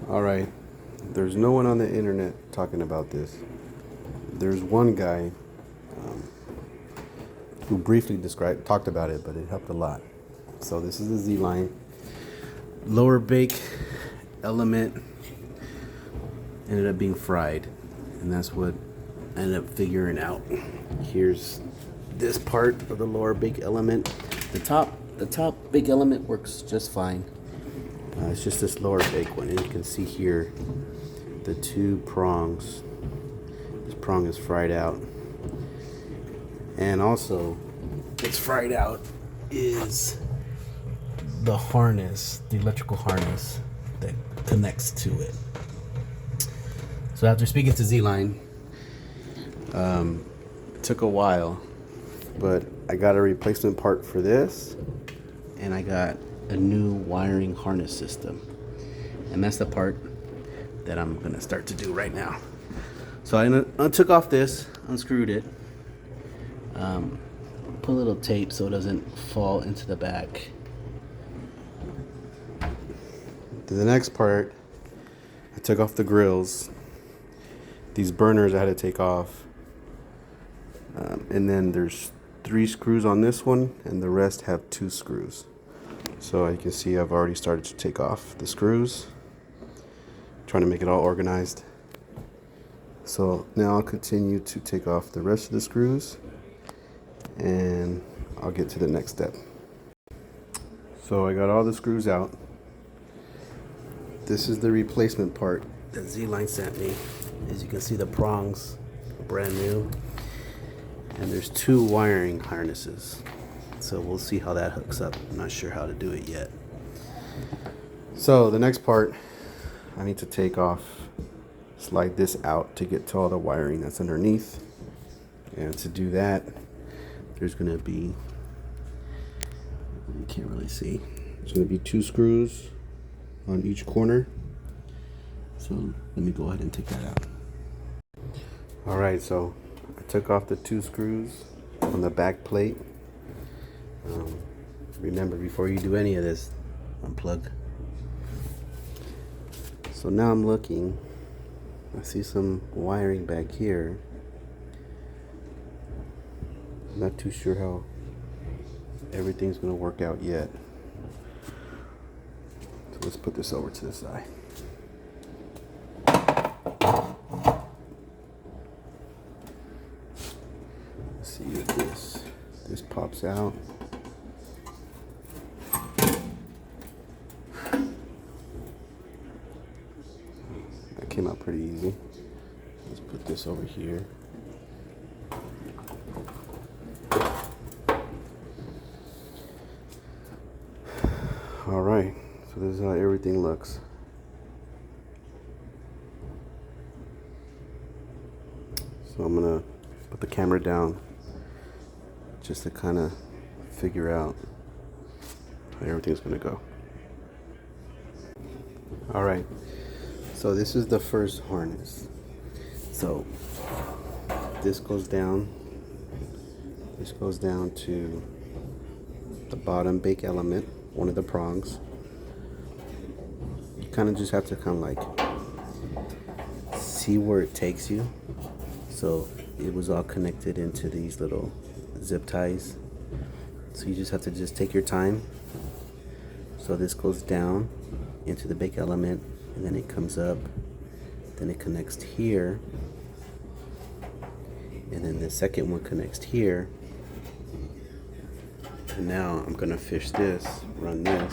Alright, there's no one on the internet talking about this. There's one guy who briefly talked about it, but it helped a lot. So this is the Zline lower bake element ended up being fried, and that's what I ended up figuring out. Here's this part of the lower bake element. The top bake element works just fine. It's just this lower bake one, and you can see here the two prongs. This prong is fried out, and also what's fried out is the harness, the electrical harness that connects to it. So after speaking to Zline, it took a while, but I got a replacement part for this, and I got a new wiring harness system, and that's the part that I'm gonna start to do right now. So I took off this, unscrewed it, put a little tape so it doesn't fall into the back. To the next part, I took off the grills. These burners I had to take off, and then there's 3 screws on this one, and the rest have 2 screws. So you can see I've already started to take off the screws, trying to make it all organized. So now I'll continue to take off the rest of the screws, and I'll get to the next step. So I got all the screws out. This is the replacement part that Zline sent me. As you can see, the prongs are brand new, and there's 2 wiring harnesses. So we'll see how that hooks up. I'm not sure how to do it yet. So the next part, I need to take off, slide this out to get to all the wiring that's underneath. And to do that, there's gonna be, you can't really see, there's gonna be 2 screws on each corner. So let me go ahead and take that out. All right, so I took off the 2 screws on the back plate. Remember, before you do any of this, unplug. So now I'm looking, I see some wiring back here. I'm not too sure how everything's gonna work out yet. So let's put this over to the side. Let's see if this pops out. That came out pretty easy. Let's put this over here. All right, so this is how everything looks. So I'm gonna put the camera down just to kind of figure out how everything's gonna go. All right, so this is the first harness. So this goes down to the bottom bake element, one of the prongs. You kind of just have to kind of like see where it takes you. So it was all connected into these little zip ties. So you just have to just take your time. So this goes down into the bake element, and then it comes up, then it connects here, and then the second one connects here. And now I'm gonna fish this, run this.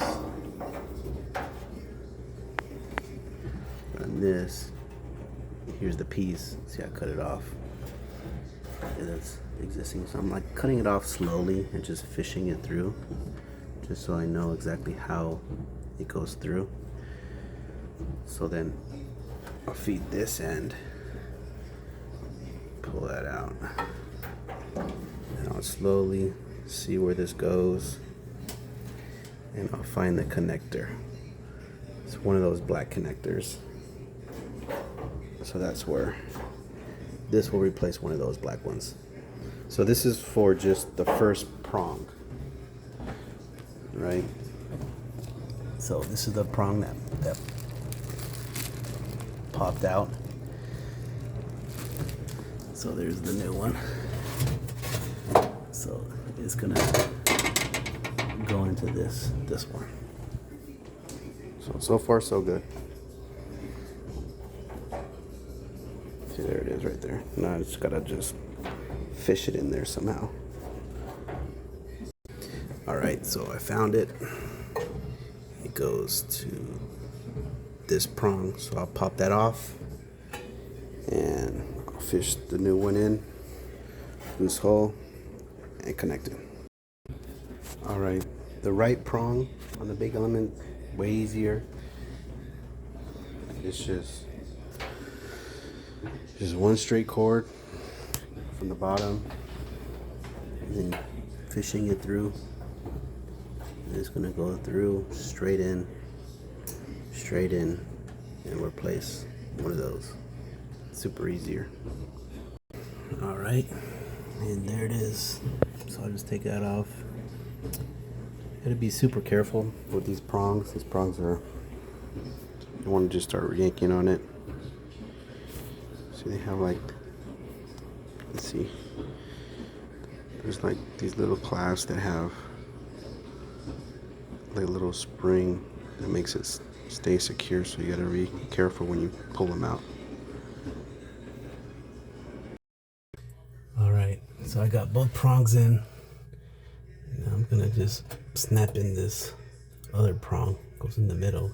Here's the piece. See, I cut it off. Yeah, that's existing. So I'm like cutting it off slowly and just fishing it through, just so I know exactly how it goes through. So then I'll feed this end, pull that out, and I'll slowly see where this goes, and I'll find the connector. It's one of those black connectors. So that's where this will replace one of those black ones. So this is for just the first prong, right? So this is the prong that popped out. So there's the new one. So it's gonna go into this one. So far so good. See, there it is right there. Now I just gotta fish it in there somehow. All right, so I found it. It goes to this prong, so I'll pop that off and I'll fish the new one in this hole and connect it. All right, the right prong on the big element, way easier. It's just one straight cord from the bottom and then fishing it through. And it's gonna go through straight in, and replace one of those. Super easier. All right, and there it is. So I'll just take that off. Gotta be super careful with these prongs. These prongs are, you want to just start yanking on it. See, they have like, let's see, there's like these little clasps that have like a little spring that makes it stay secure, so you gotta be careful when you pull them out. All right, so I got both prongs in. Now I'm gonna just snap in this other prong, goes in the middle.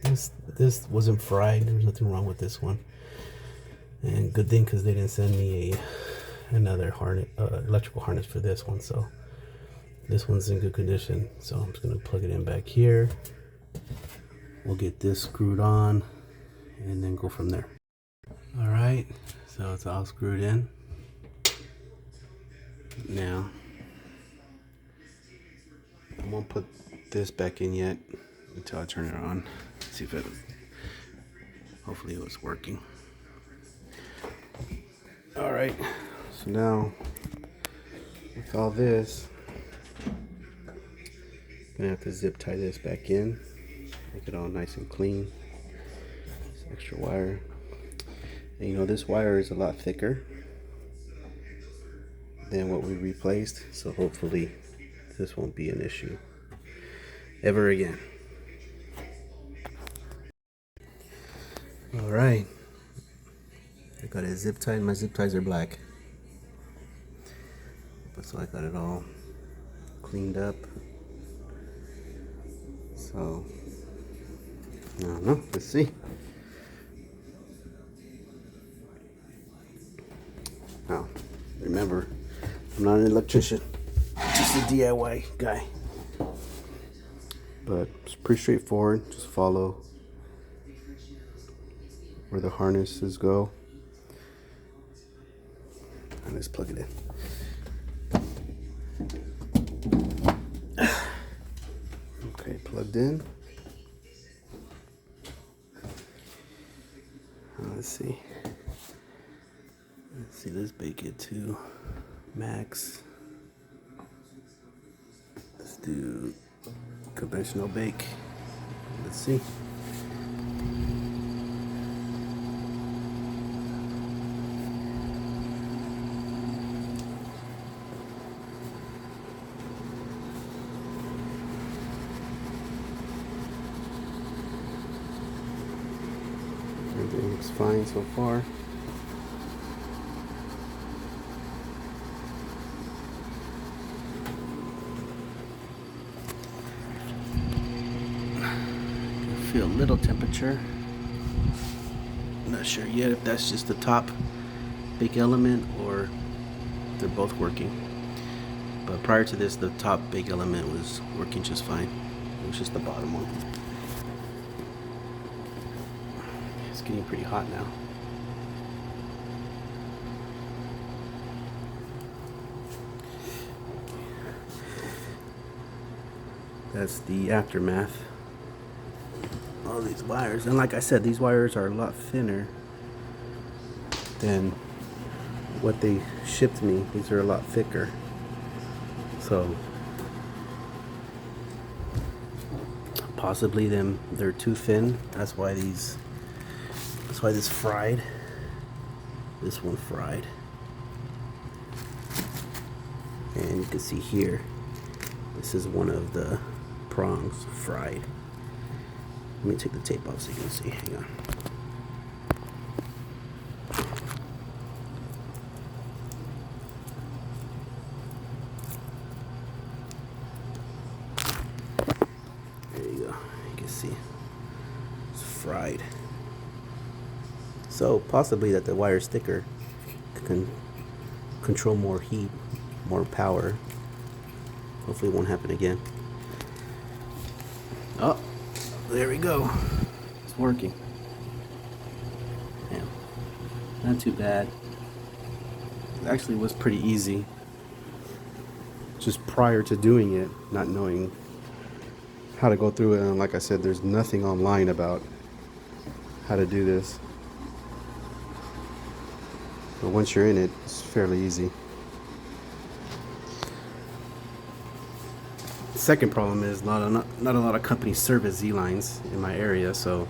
This wasn't fried, there's nothing wrong with this one. And good thing, because they didn't send me another harness, electrical harness for this one, so this one's in good condition. So I'm just gonna plug it in back here. We'll get this screwed on and then go from there. All right, so it's all screwed in. Now, I won't put this back in yet until I turn it on. See if hopefully it was working. All right, so now with all this, I'm gonna have to zip tie this back in, make it all nice and clean. This extra wire, and you know, this wire is a lot thicker than what we replaced, so hopefully this won't be an issue ever again. All right, I got it zip tied. My zip ties are black, but so I got it all cleaned up. So I don't know, let's see. Now remember, I'm not an electrician, just a DIY guy. But it's pretty straightforward. Just follow where the harnesses go and let's plug it in. Okay, plugged in. Let's see. Let's bake it to max. Let's do conventional bake. Let's see. Everything looks fine so far. Feel a little temperature. I'm not sure yet if that's just the top big element or they're both working. But prior to this, the top big element was working just fine. It was just the bottom one. It's getting pretty hot now. That's the aftermath. All these wires, and like I said, these wires are a lot thinner than what they shipped me. These are a lot thicker, so possibly they're too thin. That's why these That's why this fried. This one fried. And you can see here, this is one of the prongs fried. Let me take the tape off so you can see. Hang on. There you go. You can see it's fried. So possibly that the wire sticker can control more heat, more power. Hopefully it won't happen again. Oh, there we go. It's working. Yeah, not too bad. It actually was pretty easy. Just prior to doing it, not knowing how to go through it, and like I said, there's nothing online about how to do this. But once you're in it, it's fairly easy. The second problem is not a lot of companies service Z-lines in my area, so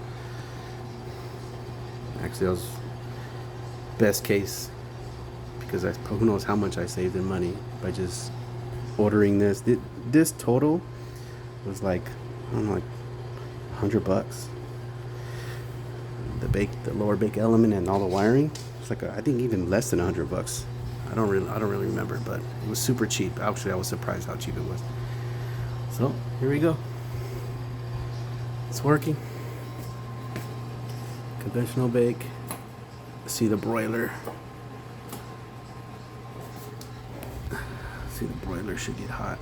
actually that was best case, because who knows how much I saved in money by just ordering this. This total was like, I don't know, like $100. The lower bake element and all the wiring. It's like I think even less than $100. I don't really remember, but it was super cheap. Actually, I was surprised how cheap it was. So here we go. It's working. Conventional bake. See the broiler. See, the broiler should get hot.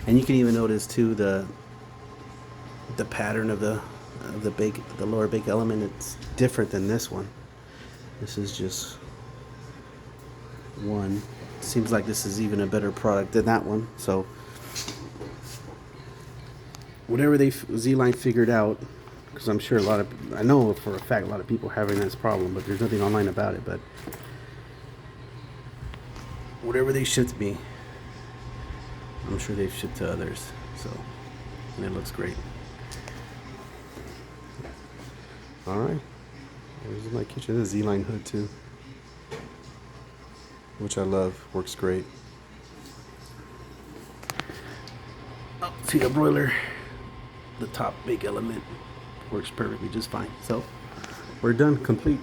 And you can even notice too the pattern of the lower bake element. It's different than this one. This is just one. Seems like this is even a better product than that one. So whatever Zline figured out, because I'm sure I know for a fact a lot of people are having this problem, but there's nothing online about it. But whatever they shipped me, I'm sure they've shipped to others. So, and it looks great. All right. There's my kitchen. There's a Zline hood too, which I love. Works great. Oh, see the broiler. The top bake element works perfectly just fine. So we're done, complete.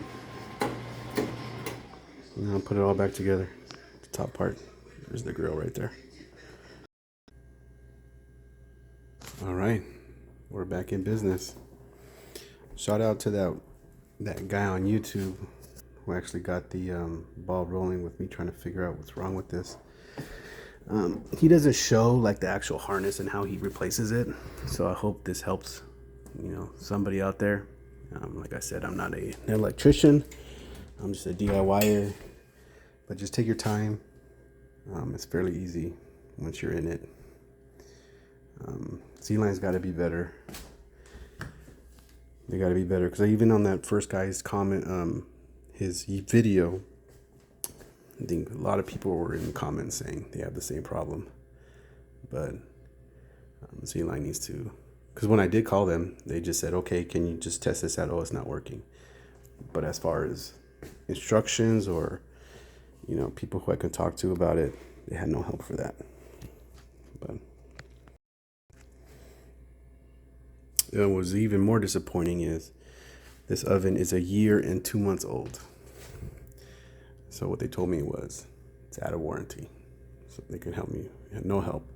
Now I'll put it all back together. The top part. There's the grill right there. All right, we're back in business. Shout out to that guy on YouTube who actually got the ball rolling with me trying to figure out what's wrong with this. He doesn't show like the actual harness and how he replaces it, so I hope this helps, somebody out there. Like I said, I'm not an electrician. I'm just a DIYer, but just take your time. It's fairly easy once you're in it. Z-Line's got to be better. They got to be better, because even on that first guy's comment, his video, I think a lot of people were in the comments saying they have the same problem. But Z-Line needs to, because when I did call them, they just said, okay, can you just test this out? Oh, it's not working. But as far as instructions or people who I could talk to about it, they had no help for that. But what was even more disappointing is this oven is 1 year and 2 months old. So what they told me was it's out of warranty. So they could help me. Had no help.